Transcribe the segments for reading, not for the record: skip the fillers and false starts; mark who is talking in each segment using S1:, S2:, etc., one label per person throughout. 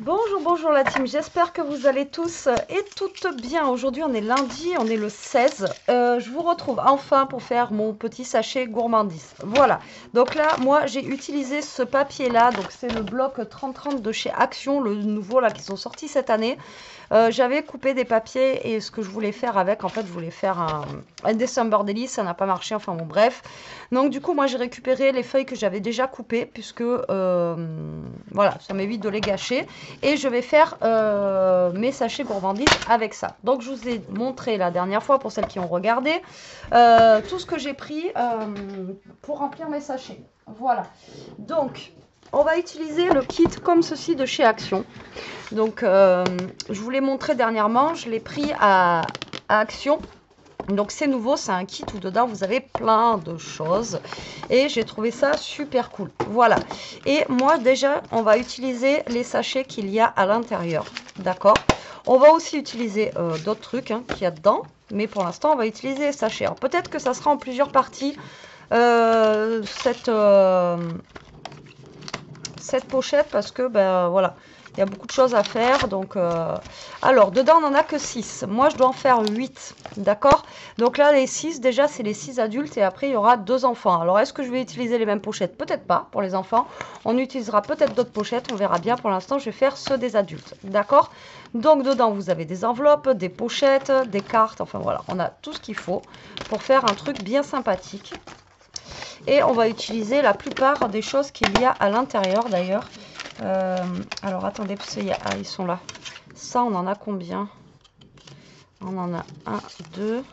S1: Bonjour, bonjour la team, j'espère que vous allez tous et toutes bien. Aujourd'hui on est lundi, on est le 16. Je vous retrouve enfin pour faire mon petit sachet gourmandise. Voilà, donc là moi j'ai utilisé ce papier là, donc c'est le bloc 30-30 de chez Action, le nouveau là qui sont sortis cette année. J'avais coupé des papiers et ce que je voulais faire avec, en fait je voulais faire un December Daily, ça n'a pas marché, enfin bon bref. Donc du coup moi j'ai récupéré les feuilles que j'avais déjà coupées puisque voilà, ça m'évite de les gâcher. Et je vais faire mes sachets gourmandise avec ça. Donc je vous ai montré la dernière fois, pour celles qui ont regardé, tout ce que j'ai pris pour remplir mes sachets. Voilà. Donc on va utiliser le kit comme ceci de chez Action. Donc je vous l'ai montré dernièrement, je l'ai pris à Action. Donc c'est nouveau, c'est un kit où dedans vous avez plein de choses et j'ai trouvé ça super cool. Voilà, et moi déjà on va utiliser les sachets qu'il y a à l'intérieur, d'accord. On va aussi utiliser d'autres trucs qu'il y a dedans, mais pour l'instant on va utiliser les sachets. Alors peut-être que ça sera en plusieurs parties cette pochette, parce que ben voilà, il y a beaucoup de choses à faire. Donc alors dedans on n'en a que 6, moi je dois en faire 8, d'accord. Donc là les 6 déjà c'est les 6 adultes et après il y aura 2 enfants. Alors est-ce que je vais utiliser les mêmes pochettes? Peut-être pas pour les enfants, on utilisera peut-être d'autres pochettes, on verra bien. Pour l'instant je vais faire ceux des adultes, d'accord. Donc dedans vous avez des enveloppes, des pochettes, des cartes, enfin voilà, on a tout ce qu'il faut pour faire un truc bien sympathique. Et on va utiliser la plupart des choses qu'il y a à l'intérieur d'ailleurs. Alors attendez, parce qu'il y a, ah, ils sont là. Ça, on en a combien? On en a 1, 2.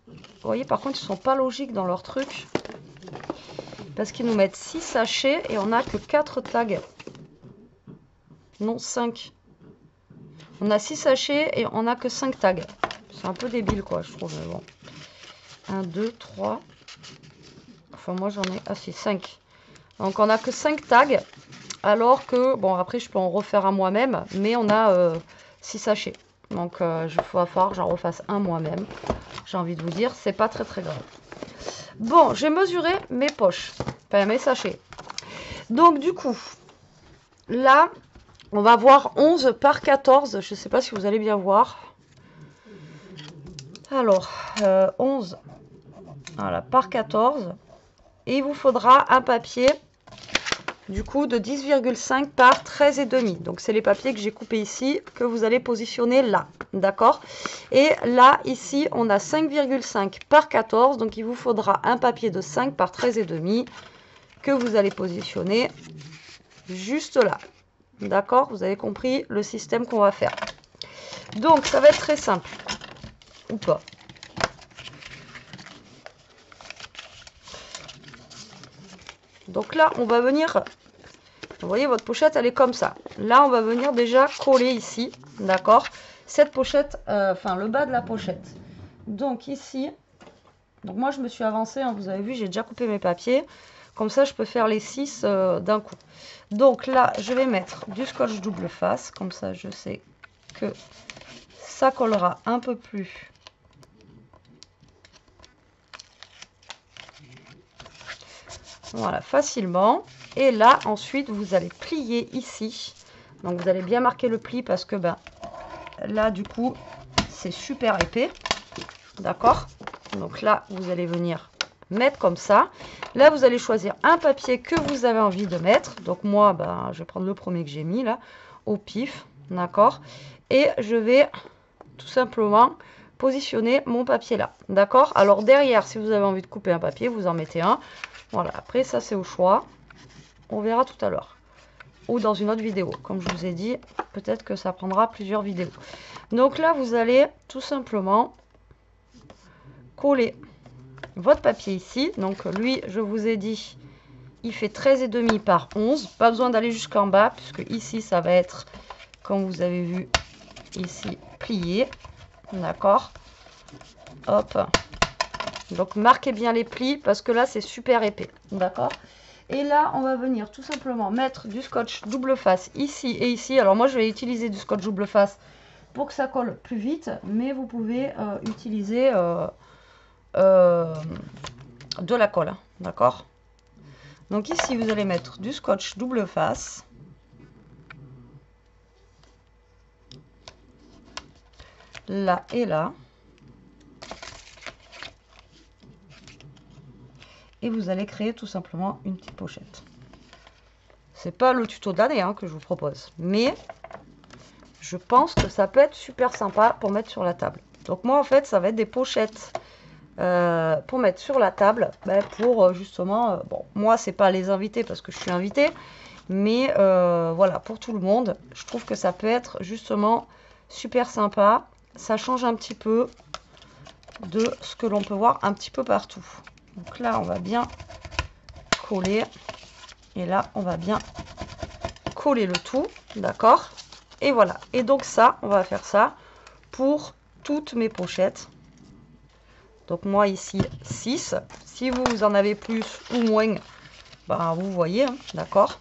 S1: Vous voyez, par contre, ils sont pas logiques dans leur truc. Parce qu'ils nous mettent 6 sachets et on n'a que 4 tags. Non, 5. On a 6 sachets et on n'a que 5 tags. C'est un peu débile, quoi, je trouve. Mais bon. 1, 2, 3. Enfin, moi, j'en ai... Ah, c'est 5. Donc, on n'a que 5 tags. Alors que, bon, après, je peux en refaire un moi-même. Mais on a 6 sachets. Donc, il va falloir que j'en refasse un moi-même. J'ai envie de vous dire, c'est pas très très grave. Bon, j'ai mesuré mes poches. Enfin, mes sachets. Donc, du coup, là, on va voir 11 par 14. Je ne sais pas si vous allez bien voir. Alors, 11 voilà, par 14. Et il vous faudra un papier du coup de 10,5 par 13,5. Donc c'est les papiers que j'ai coupés ici, que vous allez positionner là, d'accord. Et là, ici, on a 5,5 par 14. Donc il vous faudra un papier de 5 par 13,5 que vous allez positionner juste là, d'accord. Vous avez compris le système qu'on va faire. Donc ça va être très simple, ou pas. Donc là, on va venir, vous voyez, votre pochette, elle est comme ça. Là, on va venir déjà coller ici, d'accord, cette pochette, enfin le bas de la pochette. Donc ici, donc moi je me suis avancée, hein, vous avez vu, j'ai déjà coupé mes papiers. Comme ça, je peux faire les 6 d'un coup. Donc là, je vais mettre du scotch double face. Comme ça, je sais que ça collera un peu plus. Voilà, facilement. Et là, ensuite, vous allez plier ici. Donc, vous allez bien marquer le pli parce que ben, là, du coup, c'est super épais. D'accord? Donc là, vous allez venir mettre comme ça. Là, vous allez choisir un papier que vous avez envie de mettre. Donc moi, ben, je vais prendre le premier que j'ai mis là, au pif. D'accord? Et je vais tout simplement positionner mon papier là. D'accord? Alors derrière, si vous avez envie de couper un papier, vous en mettez un. Voilà, après ça c'est au choix. On verra tout à l'heure. Ou dans une autre vidéo. Comme je vous ai dit, peut-être que ça prendra plusieurs vidéos. Donc là, vous allez tout simplement coller votre papier ici. Donc lui, je vous ai dit, il fait 13,5 par 11. Pas besoin d'aller jusqu'en bas, puisque ici, ça va être, comme vous avez vu, ici, plié. D'accord? Hop. Donc marquez bien les plis, parce que là, c'est super épais. D'accord? Et là, on va venir tout simplement mettre du scotch double face ici et ici. Alors moi, je vais utiliser du scotch double face pour que ça colle plus vite. Mais vous pouvez utiliser de la colle. D'accord? Donc ici, vous allez mettre du scotch double face. là et là. Et vous allez créer tout simplement une petite pochette. C'est pas le tuto de l'année que je vous propose, mais je pense que ça peut être super sympa pour mettre sur la table. Donc moi en fait ça va être des pochettes pour mettre sur la table, pour justement, bon moi c'est pas les invités parce que je suis invitée, mais voilà, pour tout le monde, je trouve que ça peut être justement super sympa. Ça change un petit peu de ce que l'on peut voir un petit peu partout. Donc là on va bien coller et là on va bien coller le tout, d'accord? Et voilà, et donc ça on va faire ça pour toutes mes pochettes. Donc moi ici 6, si vous en avez plus ou moins, vous voyez, d'accord?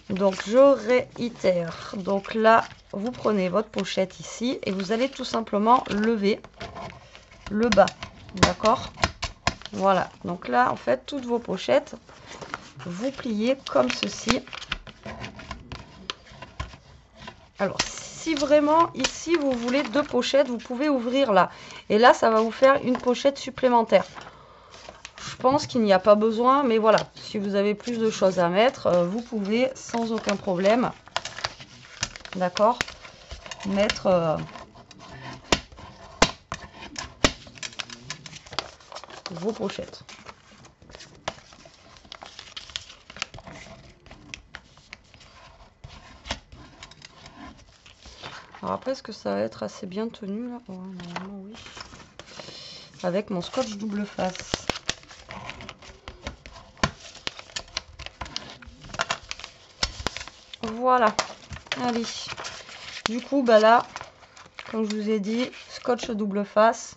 S1: Donc je réitère, donc là vous prenez votre pochette ici et vous allez tout simplement lever le bas, d'accord? Voilà, donc là en fait toutes vos pochettes, vous pliez comme ceci. Alors si vraiment ici vous voulez 2 pochettes, vous pouvez ouvrir là, et là ça va vous faire une pochette supplémentaire. Je pense qu'il n'y a pas besoin, mais voilà, si vous avez plus de choses à mettre, vous pouvez sans aucun problème, d'accord, mettre vos pochettes. Alors après, est-ce que ça va être assez bien tenu là? Ouais, normalement oui. Avec mon scotch double face. Voilà. Allez. Du coup, là, comme je vous ai dit, scotch double face.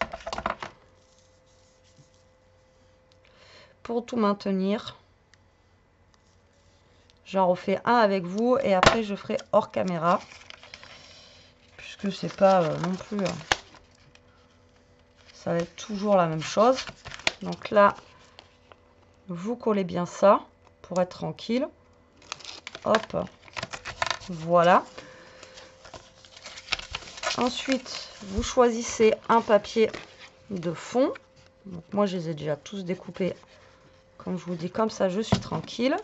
S1: Pour tout maintenir. J'en refais un avec vous et après je ferai hors caméra. Puisque c'est pas non plus... ça va être toujours la même chose. Donc là, vous collez bien ça pour être tranquille. Hop. Voilà. Ensuite, vous choisissez un papier de fond. Donc moi, je les ai déjà tous découpés. Comme je vous dis, comme ça, je suis tranquille.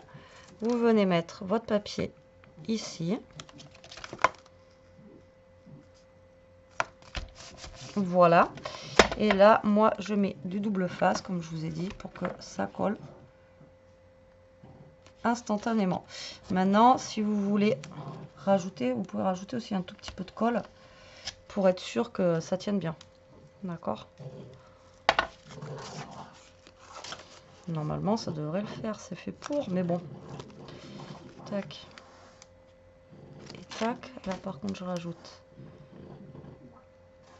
S1: Vous venez mettre votre papier ici. Voilà. Et là, moi, je mets du double face, comme je vous ai dit, pour que ça colle instantanément. Maintenant, si vous voulez rajouter, vous pouvez rajouter aussi un tout petit peu de colle pour être sûr que ça tienne bien. D'accord? Normalement, ça devrait le faire. C'est fait pour, mais bon. Tac. Et tac. Là, par contre, je rajoute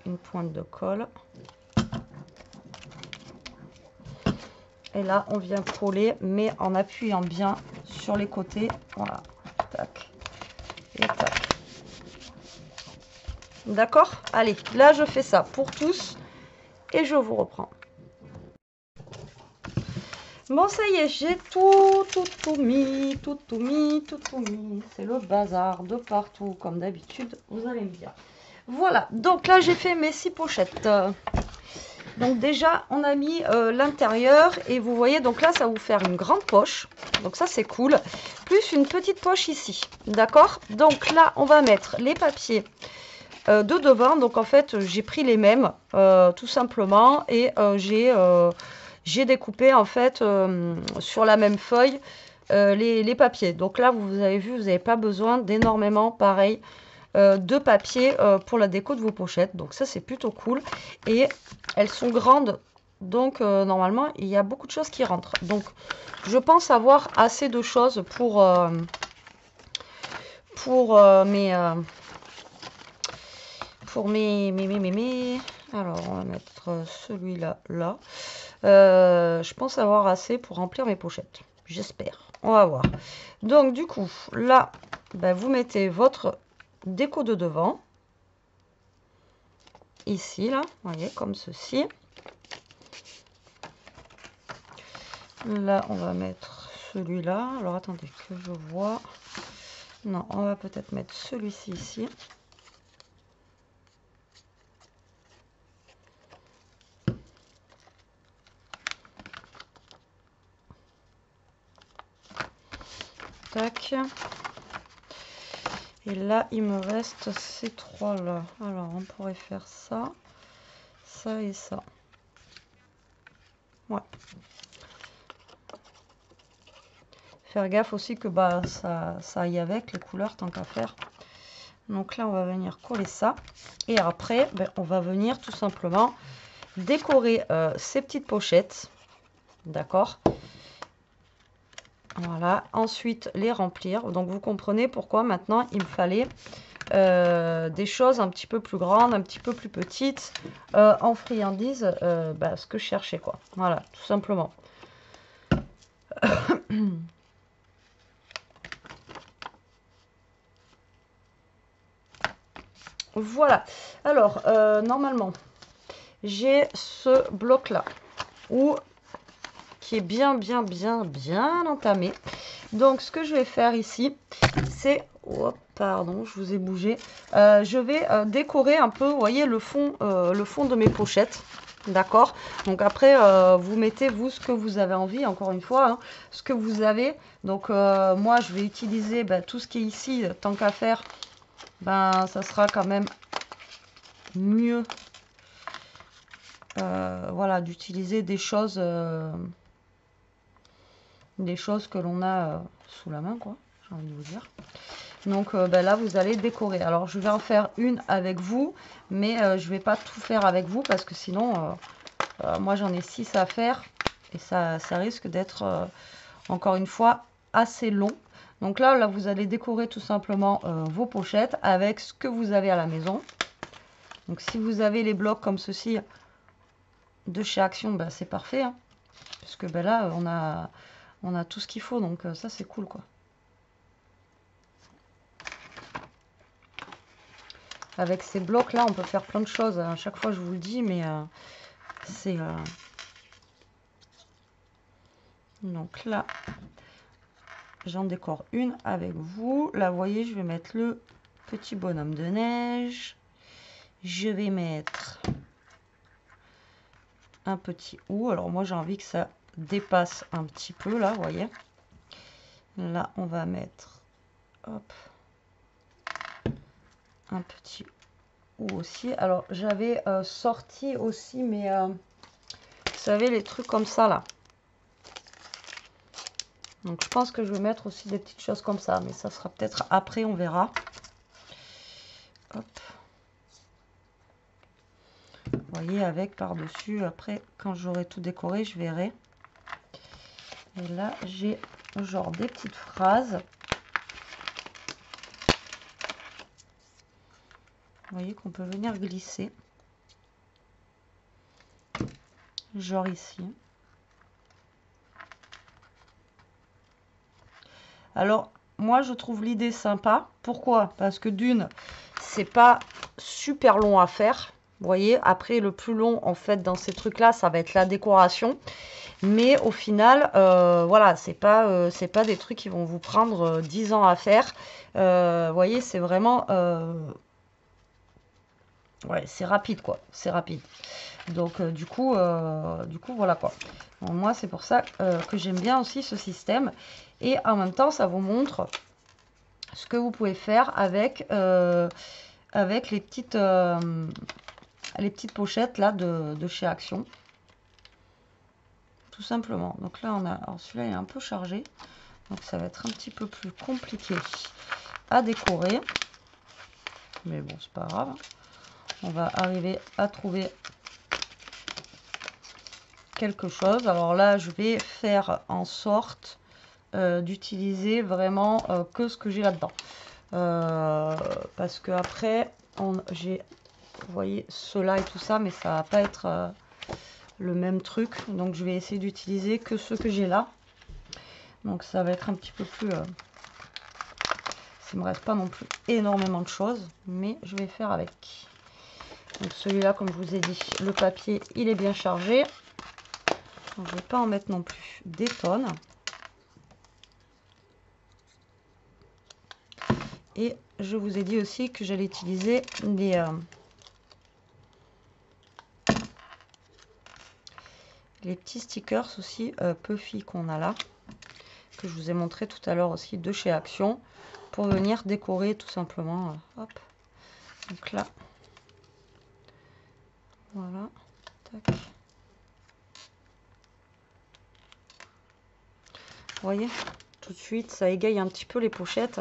S1: une pointe de colle. Et là, on vient coller, mais en appuyant bien sur les côtés. Voilà. Tac. Et tac. D'accord? Allez, là, je fais ça pour tous. Et je vous reprends. Bon, ça y est, j'ai tout mis. C'est le bazar de partout, comme d'habitude, vous allez me dire. Voilà, donc là, j'ai fait mes 6 pochettes. Donc déjà, on a mis l'intérieur et vous voyez, donc là, ça va vous faire une grande poche. Donc ça, c'est cool. Plus une petite poche ici, d'accord? Donc là, on va mettre les papiers de devant. Donc en fait, j'ai pris les mêmes, tout simplement, et j'ai découpé en fait sur la même feuille les papiers. Donc là, vous avez vu, vous n'avez pas besoin d'énormément, pareil, de papier pour la déco de vos pochettes. Donc ça, c'est plutôt cool. Et elles sont grandes, donc normalement, il y a beaucoup de choses qui rentrent. Donc, je pense avoir assez de choses pour mes... Alors, on va mettre celui-là, là. Je pense avoir assez pour remplir mes pochettes. J'espère. On va voir. Donc, du coup, là, vous mettez votre déco de devant. Ici, là. Vous voyez, comme ceci. Là, on va mettre celui-là. Alors, attendez que je vois. Non, on va peut-être mettre celui-ci ici. Tac. Et là, il me reste ces trois-là. Alors, on pourrait faire ça, ça et ça. Ouais. Faire gaffe aussi que bah, ça aille avec les couleurs, tant qu'à faire. Donc là, on va venir coller ça. Et après, ben, on va venir tout simplement décorer ces petites pochettes. D'accord? Voilà. Ensuite, les remplir. Donc, vous comprenez pourquoi maintenant, il me fallait des choses un petit peu plus grandes, un petit peu plus petites, en friandises, bah, ce que je cherchais, quoi. Voilà, tout simplement. Voilà. Alors, normalement, j'ai ce bloc-là, qui est bien entamé. Donc, ce que je vais faire ici, c'est... Oh, pardon, je vous ai bougé. Je vais décorer un peu, vous voyez, le fond de mes pochettes. D'accord? Donc après, vous mettez, vous, ce que vous avez envie, encore une fois, hein, ce que vous avez. Donc, moi, je vais utiliser tout ce qui est ici, tant qu'à faire. Ben, ça sera quand même mieux, voilà, d'utiliser des choses que l'on a sous la main, quoi, j'ai envie de vous dire. Donc là, vous allez décorer. Alors, je vais en faire une avec vous, mais je ne vais pas tout faire avec vous parce que sinon, moi, j'en ai 6 à faire et ça risque d'être, encore une fois, assez long. Donc là, vous allez décorer tout simplement vos pochettes avec ce que vous avez à la maison. Donc, si vous avez les blocs comme ceci de chez Action, ben, c'est parfait. Hein, parce que ben, là, on a tout ce qu'il faut. Donc, ça, c'est cool, quoi. Avec ces blocs-là, on peut faire plein de choses. À chaque fois, je vous le dis, mais c'est... Donc là, j'en décore une avec vous. Là, vous voyez, je vais mettre le petit bonhomme de neige. Je vais mettre un petit ou. Alors, moi, j'ai envie que ça dépasse un petit peu, là, vous voyez. Là, on va mettre... Hop. Un petit ou aussi. Alors, j'avais sorti aussi, mais... vous savez, les trucs comme ça, là. Donc, je pense que je vais mettre aussi des petites choses comme ça. Mais ça sera peut-être après, on verra. Hop. Vous voyez, avec par-dessus. Après, quand j'aurai tout décoré, je verrai. Et là, j'ai genre des petites phrases. Vous voyez qu'on peut venir glisser. Genre ici. Alors, moi, je trouve l'idée sympa. Pourquoi? Parce que d'une, c'est pas super long à faire. Vous voyez, après, le plus long, en fait, dans ces trucs-là, ça va être la décoration. Mais au final, voilà, c'est pas des trucs qui vont vous prendre 10 ans à faire. Vous voyez, c'est vraiment... ouais, c'est rapide, quoi. C'est rapide. Donc, du coup, voilà, quoi. Donc, moi, c'est pour ça que j'aime bien aussi ce système. Et en même temps, ça vous montre ce que vous pouvez faire avec les petites pochettes là de chez Action. Tout simplement. Donc là, on a... Alors, celui-là est un peu chargé. Donc, ça va être un petit peu plus compliqué à décorer. Mais bon, c'est pas grave. On va arriver à trouver quelque chose. Alors là, je vais faire en sorte d'utiliser vraiment que ce que j'ai là-dedans. Parce que après, j'ai, vous voyez, cela et tout ça, mais ça va pas être le même truc. Donc, je vais essayer d'utiliser que ce que j'ai là. Donc, ça va être un petit peu plus... il me reste pas non plus énormément de choses, mais je vais faire avec. Donc, celui-là, comme je vous ai dit, le papier, il est bien chargé. Donc, je ne vais pas en mettre non plus des tonnes. Et je vous ai dit aussi que j'allais utiliser les petits stickers aussi Puffy qu'on a là. que je vous ai montré tout à l'heure aussi de chez Action, pour venir décorer tout simplement. Hop. Donc là, voilà. Tac. Vous voyez, tout de suite, ça égaye un petit peu les pochettes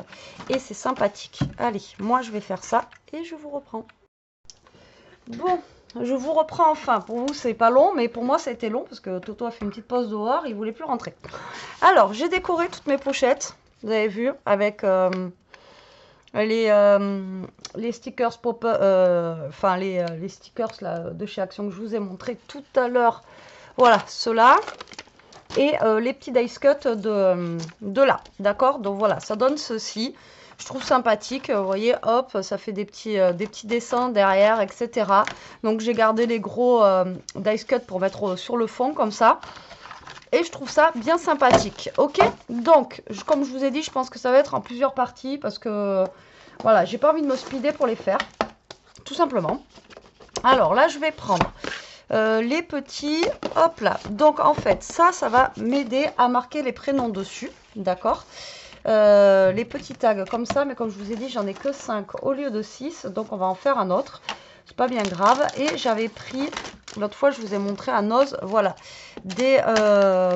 S1: et c'est sympathique. Allez, moi je vais faire ça et je vous reprends. Bon, je vous reprends enfin. Pour vous, c'est pas long, mais pour moi, ça a été long parce que Toto a fait une petite pause dehors, il voulait plus rentrer. Alors, j'ai décoré toutes mes pochettes, vous avez vu, avec les stickers pop, enfin les stickers là, de chez Action que je vous ai montré tout à l'heure. Voilà, ceux-là. Et les petits dice cut de là, d'accord? Donc voilà, ça donne ceci. Je trouve sympathique, vous voyez, hop, ça fait des petits dessins derrière, etc. Donc j'ai gardé les gros dice cut pour mettre sur le fond, comme ça. Et je trouve ça bien sympathique, ok? Donc, comme je vous ai dit, je pense que ça va être en plusieurs parties, parce que, voilà, j'ai pas envie de me speeder pour les faire, tout simplement. Alors là, je vais prendre... les petits, hop là. Donc en fait, ça va m'aider à marquer les prénoms dessus, d'accord? Les petits tags comme ça, mais comme je vous ai dit, j'en ai que 5 au lieu de 6, donc on va en faire un autre. C'est pas bien grave. Et j'avais pris, l'autre fois, je vous ai montré à Noz, voilà,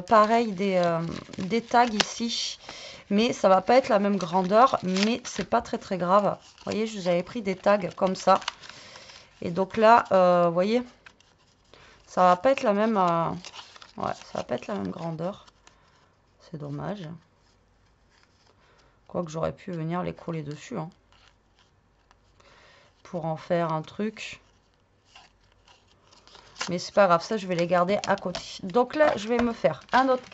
S1: pareil, des tags ici. Mais ça va pas être la même grandeur, mais c'est pas très très grave. Vous voyez, je vous avais pris des tags comme ça. Et donc là, vous voyez, ça va pas être la même, ouais, ça va pas être la même grandeur. C'est dommage. Quoique j'aurais pu venir les coller dessus, hein, pour en faire un truc. Mais c'est pas grave, ça je vais les garder à côté. Donc là, je vais me faire un autre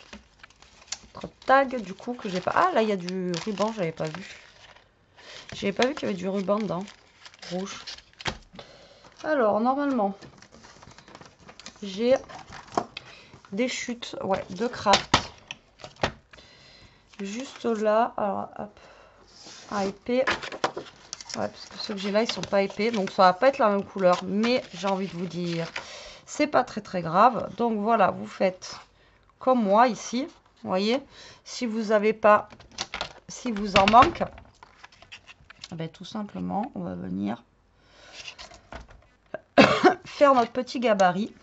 S1: tag du coup que j'ai pas. Ah là, il y a du ruban, j'avais pas vu. J'avais pas vu qu'il y avait du ruban dedans, rouge. Alors normalement, j'ai des chutes, ouais, de craft. Juste là, alors hop, à épais. Ouais, parce que ceux que j'ai là, ils sont pas épais, donc ça va pas être la même couleur. Mais j'ai envie de vous dire, c'est pas très très grave. Donc voilà, vous faites comme moi ici, vous voyez. Si vous avez pas, si vous en manque, ben, tout simplement, on va venir faire notre petit gabarit.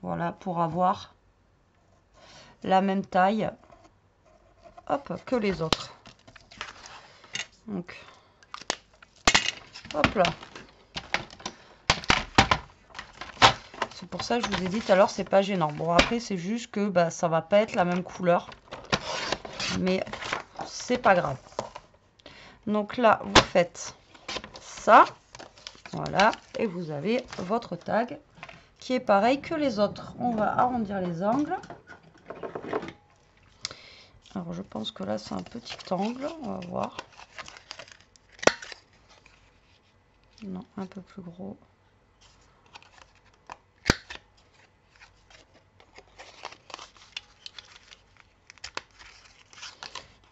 S1: Voilà, pour avoir la même taille, hop, que les autres. Donc, hop là. C'est pour ça que je vous ai dit tout à l'heure, c'est pas gênant. Bon, après, c'est juste que bah, ça va pas être la même couleur. Mais c'est pas grave. Donc là, vous faites ça. Voilà. Et vous avez votre tag qui est pareil que les autres. On va arrondir les angles. Alors, je pense que là, c'est un petit angle. On va voir. Non, un peu plus gros.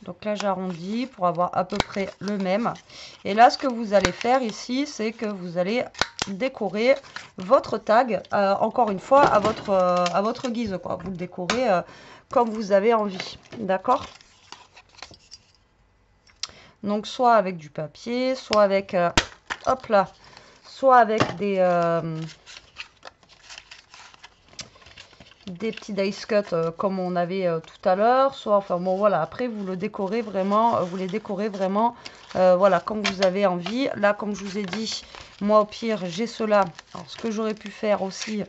S1: Donc là, j'arrondis pour avoir à peu près le même. Et là, ce que vous allez faire ici, c'est que vous allez décorer votre tag, encore une fois, à votre guise, quoi. Vous le décorez comme vous avez envie. D'accord? Donc, soit avec du papier, soit avec, hop là, soit avec des petits dice cut comme on avait tout à l'heure, soit, enfin bon voilà, après vous le décorez vraiment, vous les décorez vraiment, voilà, comme vous avez envie. Là, comme je vous ai dit, moi au pire, j'ai cela. Alors, ce que j'aurais pu faire aussi,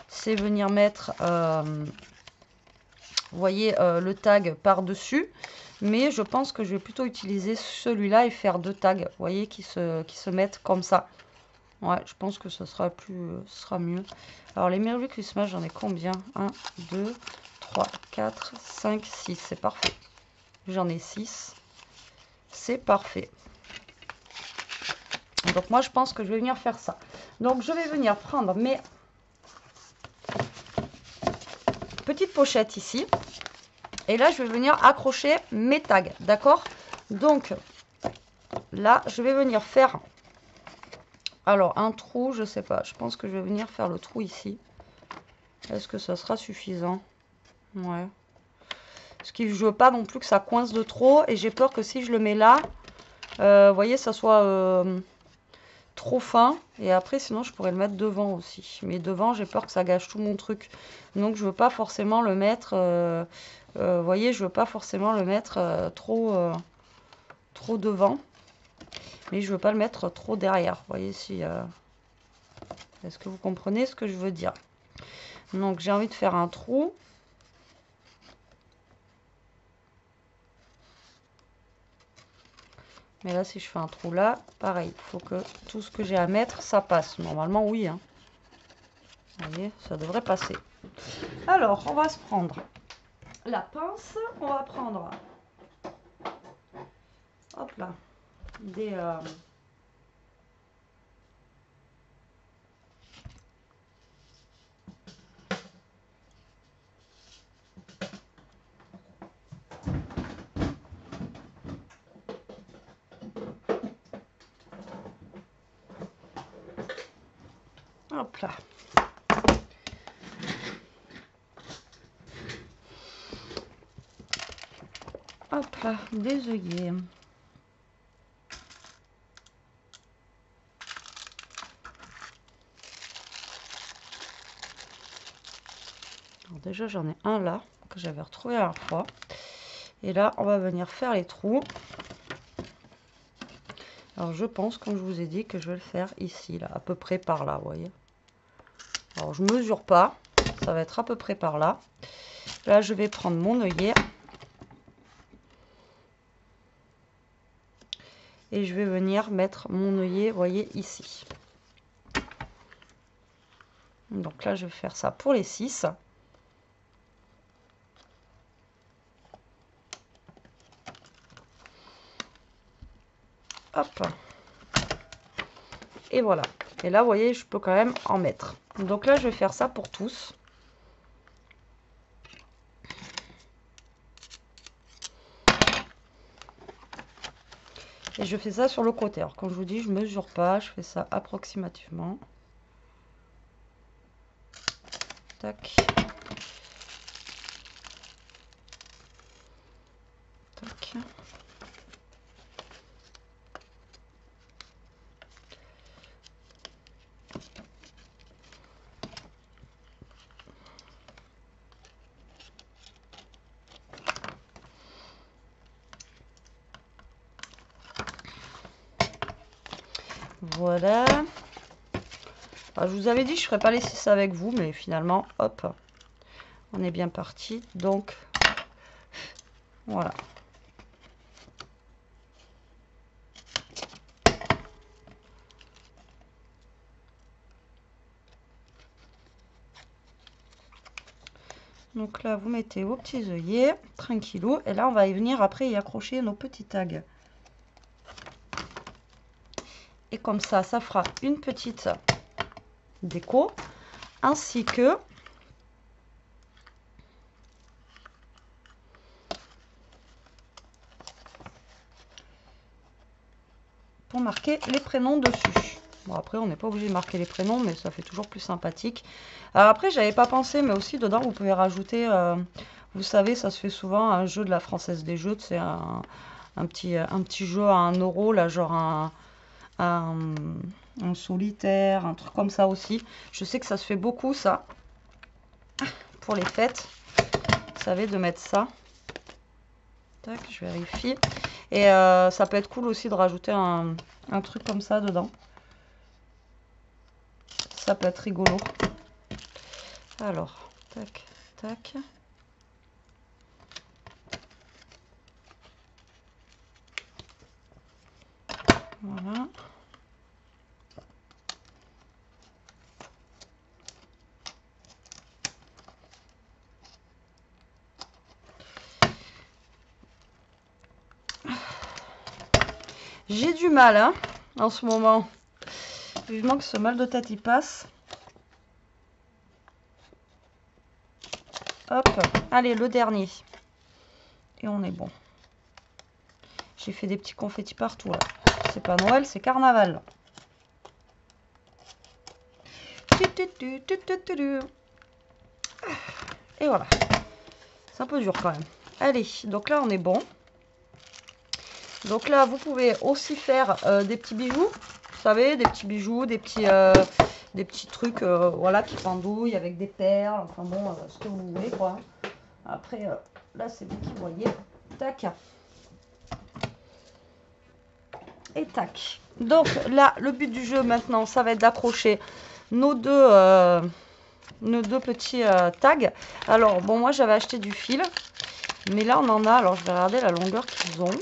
S1: c'est venir mettre, vous voyez, le tag par-dessus. Mais je pense que je vais plutôt utiliser celui-là et faire deux tags, vous voyez, qui se mettent comme ça. Ouais, je pense que ce sera mieux. Alors, les Merry Christmas, j'en ai combien? 1, 2, 3, 4, 5, 6. C'est parfait. J'en ai 6. C'est parfait. Donc, moi, je pense que je vais venir faire ça. Donc, je vais venir prendre mes petites pochettes ici. Et là, je vais venir accrocher mes tags. D'accord? Donc, là, je vais venir faire Alors, un trou, je sais pas. Je pense que je vais venir faire le trou ici. Est-ce que ça sera suffisant? Ouais. Parce que je veux pas non plus que ça coince de trop. Et j'ai peur que si je le mets là, vous voyez, ça soit trop fin. Et après, sinon, je pourrais le mettre devant aussi. Mais devant, j'ai peur que ça gâche tout mon truc. Donc, je veux pas forcément le mettre... vous voyez, je veux pas forcément le mettre trop devant. Mais je veux pas le mettre trop derrière. Vous voyez, si... est-ce que vous comprenez ce que je veux dire? Donc, j'ai envie de faire un trou. Mais là, si je fais un trou là, pareil, il faut que tout ce que j'ai à mettre, ça passe. Normalement, oui. Hein. Vous voyez, ça devrait passer. Alors, on va se prendre la pince. On va prendre, hop là, des... hop là. Hop là, des œillets. Alors déjà, j'en ai un là, que j'avais retrouvé la dernière fois. Et là, on va venir faire les trous. Alors, je pense, comme je vous ai dit, que je vais le faire ici, là, à peu près par là, vous voyez. Alors, je mesure pas. Ça va être à peu près par là. Là, je vais prendre mon œillet. Et je vais venir mettre mon œillet, vous voyez, ici. Donc là, je vais faire ça pour les 6. Hop. Et voilà. Et là, vous voyez, je peux quand même en mettre. Donc là, je vais faire ça pour tous. Et je fais ça sur le côté. Alors, comme je vous dis, je ne mesure pas. Je fais ça approximativement. Tac. Tac. Voilà. Alors, je vous avais dit, je ne ferais pas les 6 avec vous, mais finalement, hop, on est bien parti. Donc, voilà. Donc là, vous mettez vos petits œillets, tranquillou. Et là, on va y venir après y accrocher nos petits tags. Et comme ça fera une petite déco. Ainsi que pour marquer les prénoms dessus. Bon, après, on n'est pas obligé de marquer les prénoms, mais ça fait toujours plus sympathique. Alors après, j'avais pas pensé, mais aussi dedans, vous pouvez rajouter, vous savez, ça se fait souvent, un jeu de la Française des Jeux, c'est un petit jeu à 1 euro, là, genre un solitaire, un truc comme ça aussi. Je sais que ça se fait beaucoup, ça, pour les fêtes. Vous savez, de mettre ça. Tac, je vérifie. Et ça peut être cool aussi de rajouter un truc comme ça dedans. Ça peut être rigolo. Alors, tac, tac. Voilà. J'ai du mal, hein, en ce moment. Vivement que ce mal de tête y passe. Hop, allez, le dernier. Et on est bon. J'ai fait des petits confettis partout, là. C'est pas Noël, c'est carnaval. Et voilà. C'est un peu dur quand même. Allez, donc là on est bon. Donc là vous pouvez aussi faire des petits bijoux. Vous savez, des petits bijoux, des petits trucs voilà, qui pendouillent avec des perles. Enfin bon, ce que vous voulez quoi. Après, là c'est vous qui voyez. Tac. Et tac. Donc là, le but du jeu maintenant, ça va être d'accrocher nos deux petits tags. Alors, bon, moi j'avais acheté du fil. Mais là, on en a. Alors, je vais regarder la longueur qu'ils ont.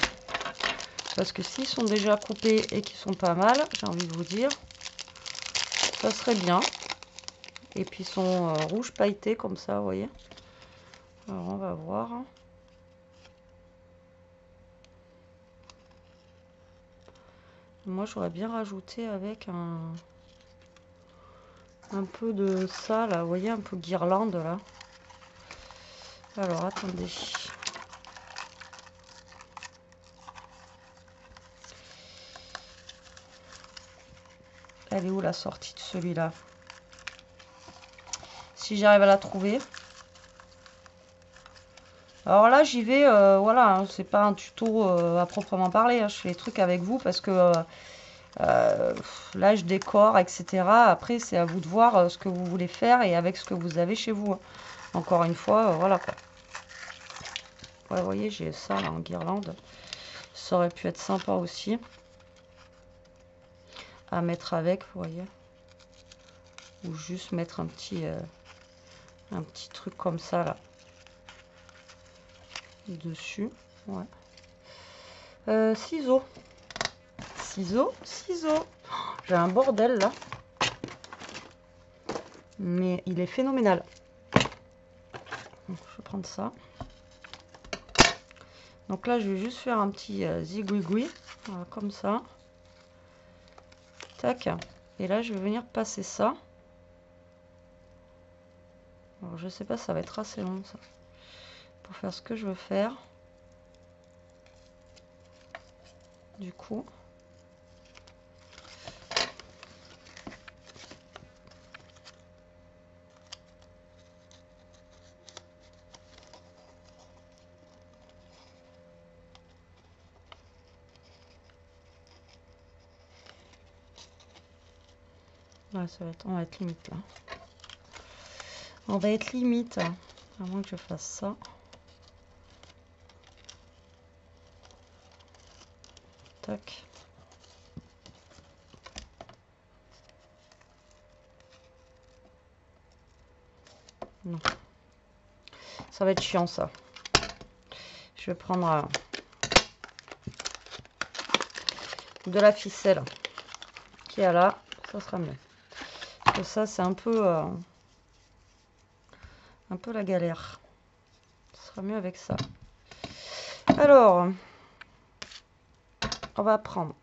S1: Parce que s'ils sont déjà coupés et qu'ils sont pas mal, j'ai envie de vous dire, ça serait bien. Et puis, ils sont rouges pailletés comme ça, vous voyez. Alors, on va voir. Moi, j'aurais bien rajouté avec un peu de ça, là. Vous voyez, un peu guirlande, là. Alors, attendez. Elle est où la sortie de celui-là? Si j'arrive à la trouver. Alors là, j'y vais, voilà, hein, c'est pas un tuto à proprement parler. Hein, je fais les trucs avec vous parce que là, je décore, etc. Après, c'est à vous de voir ce que vous voulez faire et avec ce que vous avez chez vous. Hein. Encore une fois, voilà quoi. Ouais, vous voyez, j'ai ça là, en guirlande. Ça aurait pu être sympa aussi à mettre avec, vous voyez. Ou juste mettre un petit truc comme ça là. Dessus. Ouais. Ciseaux. Ciseaux. J'ai un bordel là. Mais il est phénoménal. Donc, je vais prendre ça. Donc là, je vais juste faire un petit zigouigoui. Voilà, comme ça. Tac. Et là, je vais venir passer ça. Alors, je sais pas, ça va être assez long ça. Pour faire ce que je veux faire. Du coup. Ouais, on va être limite là. On va être limite. À moins que je fasse ça. Tac. Non. Ça va être chiant ça. Je vais prendre de la ficelle qui est là. Ça sera mieux. Parce que ça, c'est un peu la galère. Ce sera mieux avec ça. Alors, on va prendre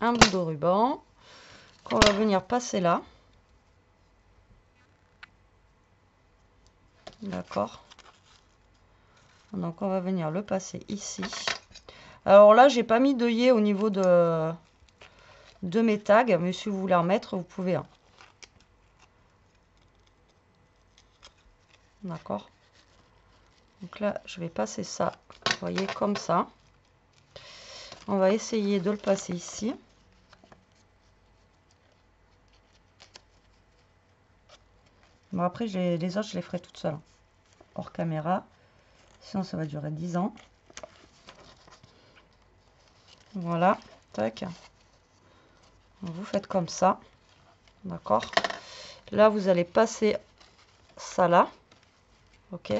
S1: un bout de ruban qu'on va venir passer là. D'accord. Donc, on va venir le passer ici. Alors là, j'ai pas mis d'œillet au niveau de mes tags, mais si vous voulez en mettre, vous pouvez. Hein. D'accord. Donc là, je vais passer ça, vous voyez, comme ça. On va essayer de le passer ici. Bon, après, les autres, je les ferai toutes seules. Hors caméra. Sinon, ça va durer 10 ans. Voilà. Tac. Vous faites comme ça. D'accord. Là, vous allez passer ça là. Ok.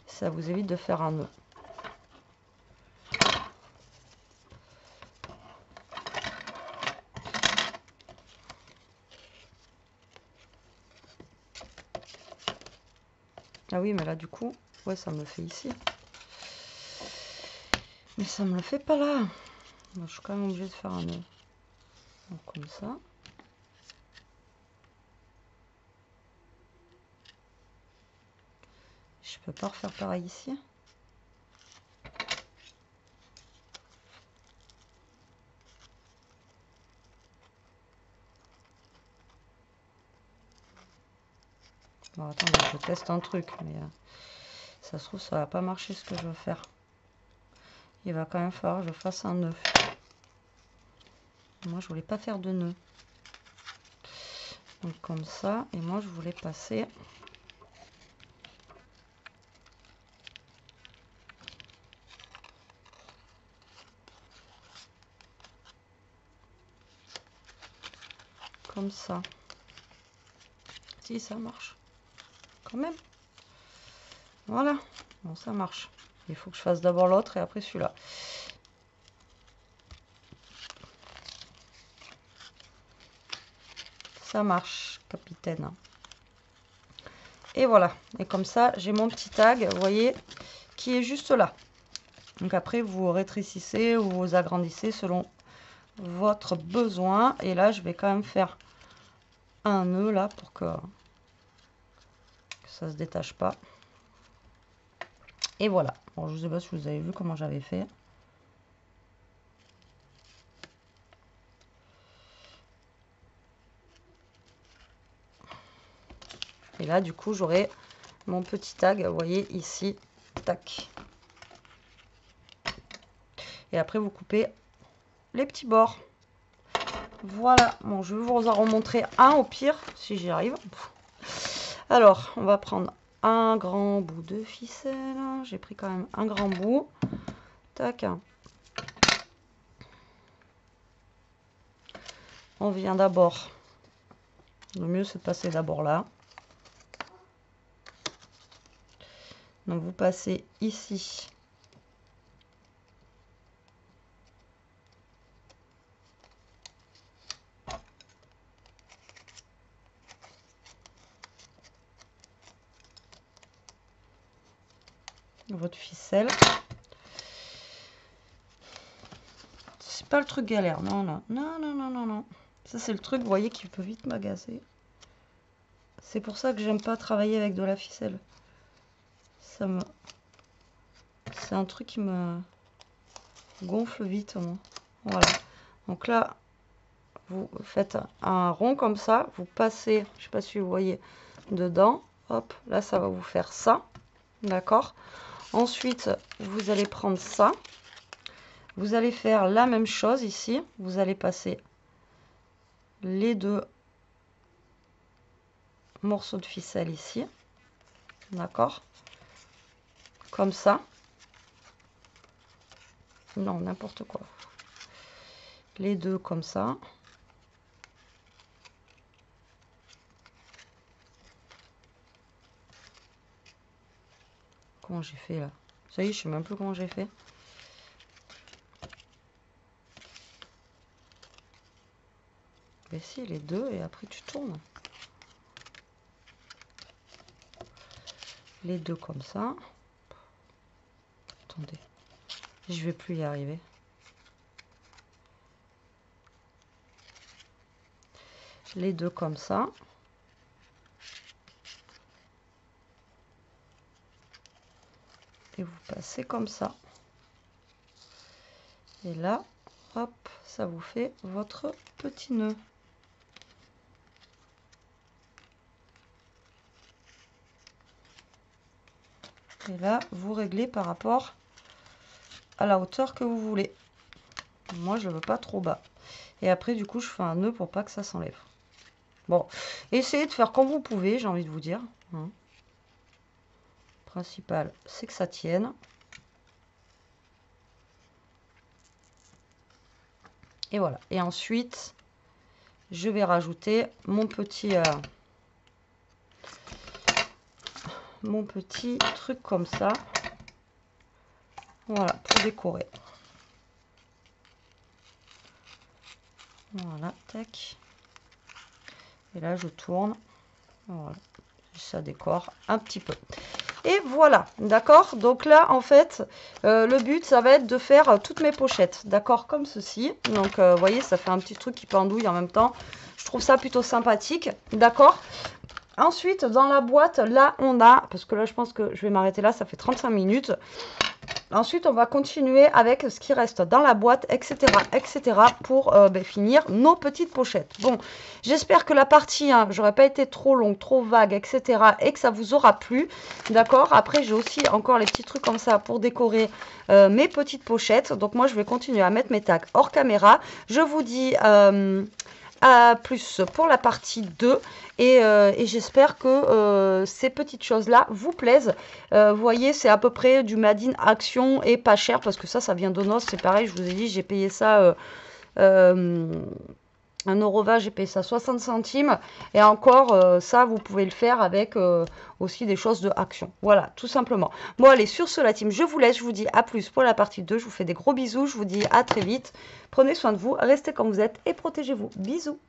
S1: Ça vous évite de faire un nœud. Ah oui, mais là, du coup, ouais, ça me le fait ici. Mais ça me le fait pas là. Je suis quand même obligée de faire un nœud. Donc, comme ça. Je peux pas refaire pareil ici. Bon, attendez, je teste un truc, mais ça se trouve, ça va pas marcher ce que je veux faire. Il va quand même falloir que je fasse un nœud. Moi, je voulais pas faire de nœud. Donc comme ça, et moi, je voulais passer... comme ça. Si, ça marche. Quand même. Voilà. Bon, ça marche. Il faut que je fasse d'abord l'autre et après celui-là. Ça marche, capitaine. Et voilà. Et comme ça, j'ai mon petit tag, vous voyez, qui est juste là. Donc après, vous rétrécissez ou vous agrandissez selon votre besoin. Et là, je vais quand même faire un nœud là pour que ça se détache pas. Et voilà. Bon, je ne sais pas si vous avez vu comment j'avais fait. Et là, du coup, j'aurai mon petit tag, vous voyez, ici. Tac. Et après, vous coupez les petits bords. Voilà. Bon, je vais vous en remontrer un au pire, si j'y arrive. Alors, on va prendre un grand bout de ficelle. J'ai pris quand même un grand bout. Tac. On vient d'abord. Le mieux, c'est de passer d'abord là. Donc, vous passez ici. Votre ficelle. C'est pas le truc galère. Non, non, non, non, non, non, non. Ça, c'est le truc, vous voyez, qui peut vite m'agacer. C'est pour ça que j'aime pas travailler avec de la ficelle. Ça me... C'est un truc qui me gonfle vite, moi. Voilà. Donc là, vous faites un rond comme ça. Vous passez, je sais pas si vous voyez, dedans. Hop, là, ça va vous faire ça. D'accord? Ensuite, vous allez prendre ça. Vous allez faire la même chose ici. Vous allez passer les deux morceaux de ficelle ici. D'accord? Comme ça. Non, n'importe quoi. Les deux comme ça. Comment j'ai fait là? Ça y est, je sais même plus comment j'ai fait. Mais si, les deux, et après tu tournes. Les deux comme ça. Attendez, je vais plus y arriver. Les deux comme ça. Et vous passez comme ça. Et là, hop, ça vous fait votre petit nœud. Et là, vous réglez par rapport à la hauteur que vous voulez. Moi, je ne veux pas trop bas. Et après, du coup, je fais un nœud pour pas que ça s'enlève. Bon, essayez de faire comme vous pouvez, j'ai envie de vous dire. Le principal, c'est que ça tienne. Et voilà. Et ensuite, je vais rajouter mon petit truc comme ça. Voilà, pour décorer. Voilà, tac. Et là, je tourne. Voilà, ça décore un petit peu. Et voilà, d'accord? Donc là, en fait, le but, ça va être de faire toutes mes pochettes, d'accord? Comme ceci. Donc, vous voyez, ça fait un petit truc qui pendouille en même temps. Je trouve ça plutôt sympathique, d'accord? Ensuite, dans la boîte, là, on a, parce que là, je pense que je vais m'arrêter là, ça fait 35 minutes. Ensuite, on va continuer avec ce qui reste dans la boîte, etc., etc., pour finir nos petites pochettes. Bon, j'espère que la partie 1, j'aurais pas été trop longue, trop vague, etc., et que ça vous aura plu, d'accord? Après, j'ai aussi encore les petits trucs comme ça pour décorer mes petites pochettes. Donc, moi, je vais continuer à mettre mes tags hors caméra. Je vous dis à plus pour la partie 2 et j'espère que ces petites choses là vous plaisent. Vous voyez, c'est à peu près du Made in Action et pas cher parce que ça vient de Nos, c'est pareil, je vous ai dit, j'ai payé ça 1,20 €, j'ai payé ça 60 centimes. Et encore, ça, vous pouvez le faire avec aussi des choses de Action. Voilà, tout simplement. Bon, allez, sur ce, la team, je vous laisse. Je vous dis à plus pour la partie 2. Je vous fais des gros bisous. Je vous dis à très vite. Prenez soin de vous, restez comme vous êtes et protégez-vous. Bisous.